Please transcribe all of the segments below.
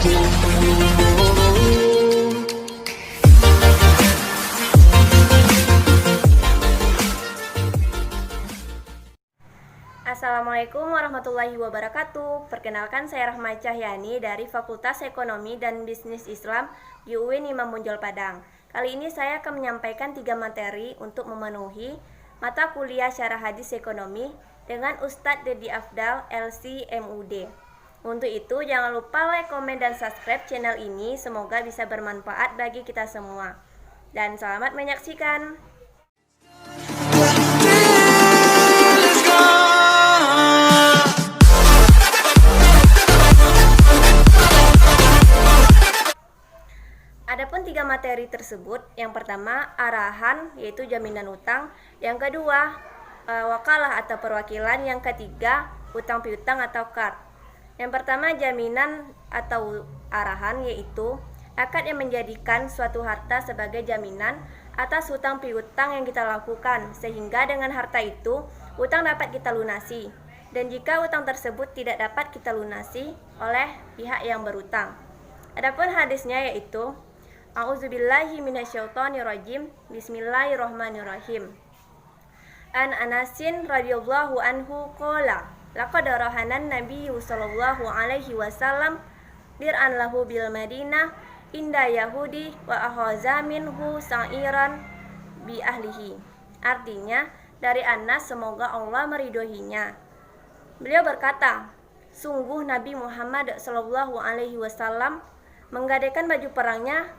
Assalamualaikum warahmatullahi wabarakatuh. Perkenalkan, saya Rahma Cahyani dari Fakultas Ekonomi dan Bisnis Islam di UIN Imam Bonjol Padang. Kali ini saya akan menyampaikan 3 materi untuk memenuhi mata kuliah Syarah Hadis Ekonomi dengan Ustadz Dedi Afdal, LC MUD. Untuk itu, jangan lupa like, komen, dan subscribe channel ini. Semoga bisa bermanfaat bagi kita semua. Dan selamat menyaksikan. Adapun 3 materi tersebut, yang pertama arahan, yaitu jaminan utang, yang kedua wakalah atau perwakilan, yang ketiga utang piutang atau qard. Yang pertama jaminan atau arahan, yaitu akad yang menjadikan suatu harta sebagai jaminan atas utang piutang yang kita lakukan, sehingga dengan harta itu utang dapat kita lunasi, dan jika utang tersebut tidak dapat kita lunasi oleh pihak yang berutang. Adapun hadisnya yaitu A'udzubillahi minasyaitonirrajim. Bismillahirrahmanirrahim. An Anasin radhiyallahu anhu qala laqad rahanan nabiyyu sallallahu alaihi wasallam dir'an lahu bil Madinah inda Yahudi wa akhaza minhu sa'iran bi ahlihi. Artinya, dari Anas, semoga Allah meridhoinya. Beliau berkata, sungguh Nabi Muhammad sallallahu alaihi wasallam menggadaikan baju perangnya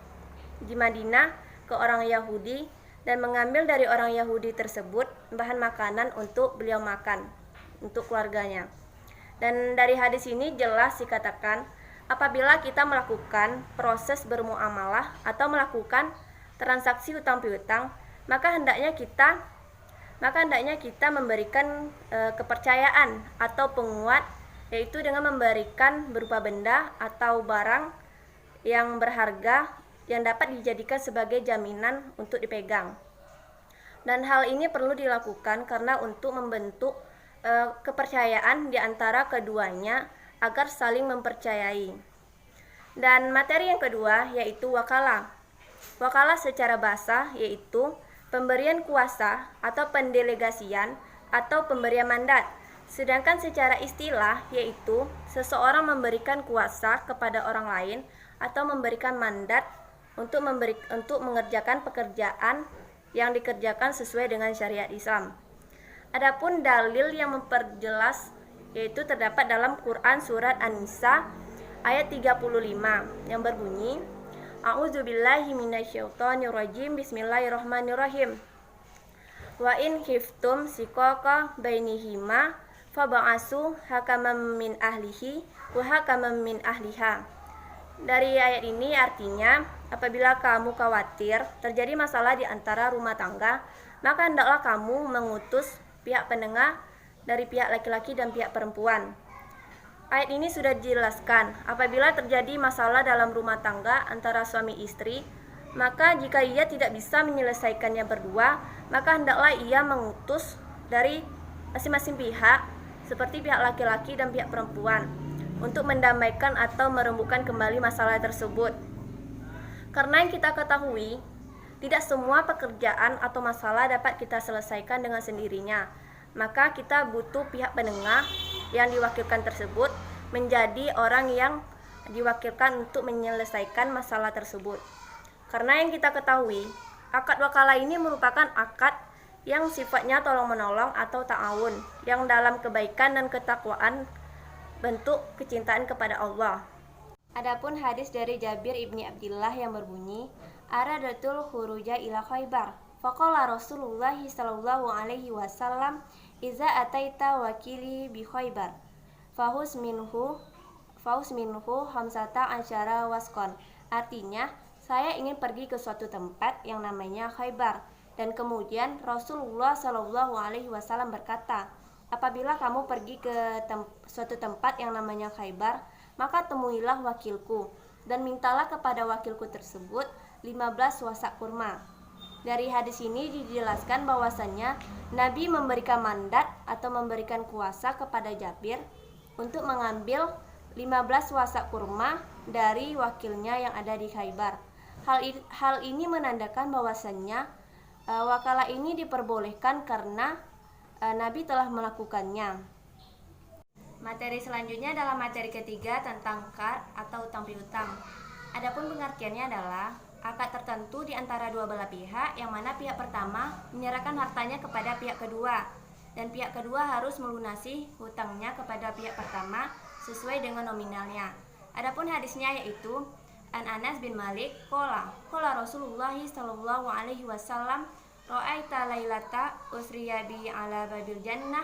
di Madinah ke orang Yahudi dan mengambil dari orang Yahudi tersebut bahan makanan untuk beliau makan untuk keluarganya. Dan dari hadis ini jelas dikatakan apabila kita melakukan proses bermuamalah atau melakukan transaksi utang piutang, maka hendaknya kita memberikan kepercayaan atau penguat, yaitu dengan memberikan berupa benda atau barang yang berharga yang dapat dijadikan sebagai jaminan untuk dipegang. Dan hal ini perlu dilakukan karena untuk membentuk kepercayaan di antara keduanya agar saling mempercayai. Dan materi yang kedua yaitu wakalah. Wakalah secara bahasa yaitu pemberian kuasa atau pendelegasian atau pemberian mandat. Sedangkan secara istilah yaitu seseorang memberikan kuasa kepada orang lain atau memberikan mandat untuk mengerjakan pekerjaan yang dikerjakan sesuai dengan syariat Islam. Adapun dalil yang memperjelas yaitu terdapat dalam Quran surat An-Nisa ayat 35 yang berbunyi A'udzubillahi minasyaitonirrajim. Bismillahirrahmanirrahim. Wa in khiftum siqaqa bainihima fab'asu hakaman min ahlihi wa hakaman min ahliha. Dari ayat ini artinya, apabila kamu khawatir terjadi masalah di antara rumah tangga, maka hendaklah kamu mengutus pihak penengah dari pihak laki-laki dan pihak perempuan. Ayat ini sudah dijelaskan, apabila terjadi masalah dalam rumah tangga antara suami istri, maka jika ia tidak bisa menyelesaikannya berdua, maka hendaklah ia mengutus dari masing-masing pihak, seperti pihak laki-laki dan pihak perempuan, untuk mendamaikan atau merembukan kembali masalah tersebut. Karena yang kita ketahui, tidak semua pekerjaan atau masalah dapat kita selesaikan dengan sendirinya. Maka kita butuh pihak penengah yang diwakilkan tersebut menjadi orang yang diwakilkan untuk menyelesaikan masalah tersebut. Karena yang kita ketahui, akad wakalah ini merupakan akad yang sifatnya tolong-menolong atau ta'awun, yang dalam kebaikan dan ketakwaan bentuk kecintaan kepada Allah. Adapun hadis dari Jabir ibni Abdillah yang berbunyi, aradatul khuruja ila Khaybar. Faqala Rasulullah sallallahu alaihi wasallam, "Iza ataita wakili bi Khaybar, fahus minhu hamsata asyara waskon." Artinya, saya ingin pergi ke suatu tempat yang namanya Khaybar, dan kemudian Rasulullah sallallahu alaihi wasallam berkata, apabila kamu pergi ke suatu tempat yang namanya Khaybar, maka temuilah wakilku dan mintalah kepada wakilku tersebut 15 wasak kurma. Dari hadis ini dijelaskan bahwasannya Nabi memberikan mandat atau memberikan kuasa kepada Jabir untuk mengambil 15 wasak kurma dari wakilnya yang ada di Khaybar. Hal ini menandakan bahwasannya wakalah ini diperbolehkan karena Nabi telah melakukannya. Materi selanjutnya adalah materi ketiga tentang qard atau utang piutang. Adapun pengertiannya adalah akad tertentu di antara dua belah pihak, yang mana pihak pertama menyerahkan hartanya kepada pihak kedua, dan pihak kedua harus melunasi hutangnya kepada pihak pertama sesuai dengan nominalnya. Adapun hadisnya yaitu An Anas bin Malik qala Rasulullah sallallahu alaihi wasallam ra'aita lailata usriya bi ala babil jannah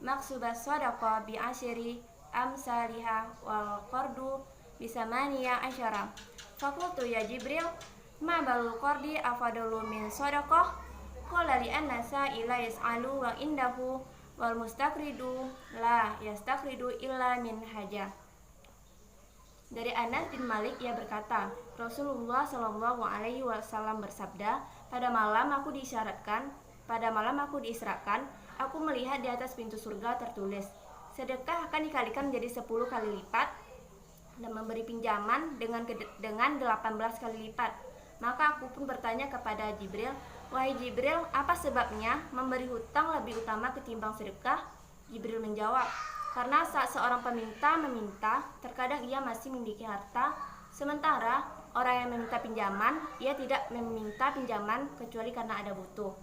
maksubas sadaqah bi asyri amsalihah wal qardu bisamaniya asyara. Faqultu ya Jibril ma balul qardi afadalu min sadaqah? Qala li anna sa'ila yas'alu wa indahu wal mustaqridu la yastaqridu illa min haja. Dari Anas bin Malik, ia berkata, Rasulullah Shallallahu Alaihi Wasallam bersabda, pada malam aku diisrakan, aku melihat di atas pintu surga tertulis, sedekah akan dikalikan menjadi 10 kali lipat dan memberi pinjaman dengan 18 kali lipat. Maka aku pun bertanya kepada Jibril, wahai Jibril, apa sebabnya memberi hutang lebih utama ketimbang sedekah? Jibril menjawab, karena saat seorang peminta meminta, terkadang ia masih memiliki harta, sementara orang yang meminta pinjaman, ia tidak meminta pinjaman kecuali karena ada butuh.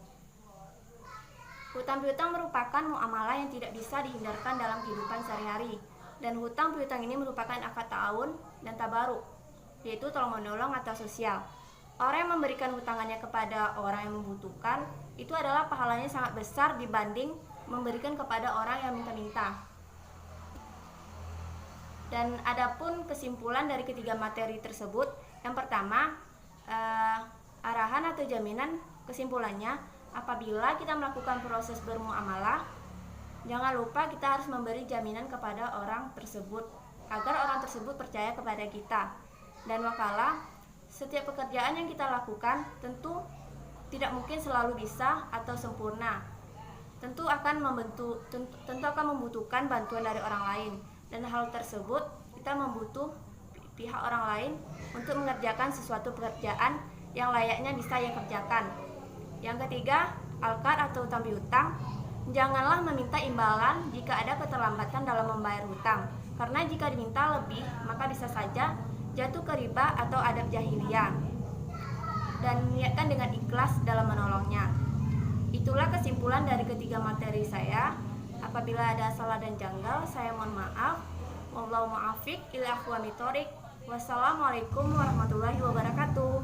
Hutang piutang merupakan muamalah yang tidak bisa dihindarkan dalam kehidupan sehari-hari, dan hutang piutang ini merupakan akad ta'awun dan tabaruk, yaitu tolong-menolong atau sosial. Orang yang memberikan hutangannya kepada orang yang membutuhkan, itu adalah pahalanya sangat besar dibanding memberikan kepada orang yang minta-minta. Dan adapun kesimpulan dari ketiga materi tersebut, yang pertama, arahan atau jaminan. Kesimpulannya, apabila kita melakukan proses bermuamalah, jangan lupa kita harus memberi jaminan kepada orang tersebut agar orang tersebut percaya kepada kita. Dan wakalah, setiap pekerjaan yang kita lakukan tentu tidak mungkin selalu bisa atau sempurna. Tentu akan membutuhkan bantuan dari orang lain. Dan hal tersebut kita membutuhkan pihak orang lain untuk mengerjakan sesuatu pekerjaan yang layaknya bisa ia kerjakan. Yang ketiga, al-qard atau utang piutang. Janganlah meminta imbalan jika ada keterlambatan dalam membayar hutang, karena jika diminta lebih maka bisa saja jatuh ke riba atau adab jahiliyah. Dan niatkan dengan ikhlas dalam menolongnya. Itulah kesimpulan dari ketiga materi saya. Apabila ada salah dan janggal, saya mohon maaf. Wallahu muwaffiq ila aqwamit thoriq. Wassalamualaikum warahmatullahi wabarakatuh.